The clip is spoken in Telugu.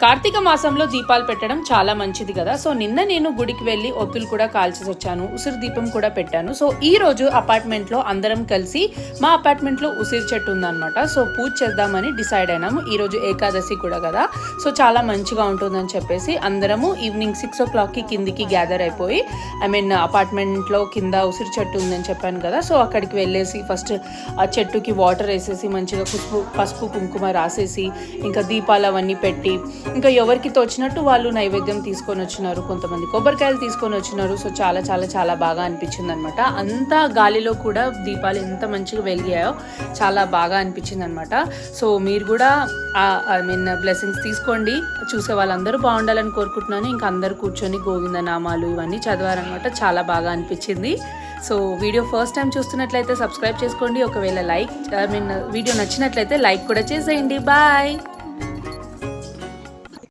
కార్తీక మాసంలో దీపాలు పెట్టడం చాలా మంచిది కదా. సో నిన్న నేను గుడికి వెళ్ళి ఒత్తులు కూడా కాల్చేసి వచ్చాను, ఉసిరి దీపం కూడా పెట్టాను. సో ఈ రోజు అపార్ట్మెంట్లో అందరం కలిసి మా అపార్ట్మెంట్లో ఉసిరి చెట్టు ఉందన్నమాట. సో పూజ చేద్దామని డిసైడ్ అయినాము. ఈరోజు ఏకాదశి కూడా కదా, సో చాలా మంచిగా ఉంటుందని చెప్పేసి అందరము ఈవినింగ్ 6 o'clockకి కిందికి గ్యాదర్ అయిపోయి అపార్ట్మెంట్లో కింద ఉసిరి చెట్టు ఉందని చెప్పాను కదా. సో అక్కడికి వెళ్ళేసి ఫస్ట్ ఆ చెట్టుకి వాటర్ వేసేసి మంచిగా పసుపు కుంకుమ రాసేసి ఇంకా దీపాలు అవన్నీ పెట్టి ఇంకా ఎవరికి తోచినట్టు వాళ్ళు నైవేద్యం తీసుకొని వచ్చినారు, కొంతమంది కొబ్బరికాయలు తీసుకొని వచ్చినారు. సో చాలా చాలా చాలా బాగా అనిపించింది అనమాట. అంతా గాలిలో కూడా దీపాలు ఎంత మంచిగా వెలిగాయో చాలా బాగా అనిపించింది అనమాట. సో మీరు కూడా బ్లెస్సింగ్స్ తీసుకోండి. చూసే వాళ్ళందరూ బాగుండాలని కోరుకుంటున్నాను. ఇంకా అందరూ కూర్చొని గోవింద నామాలు ఇవన్నీ చదివారనమాట. చాలా బాగా అనిపించింది. సో వీడియో ఫస్ట్ టైం చూస్తున్నట్లయితే సబ్స్క్రైబ్ చేసుకోండి. ఒకవేళ వీడియో నచ్చినట్లయితే లైక్ కూడా చేసేయండి. బాయ్.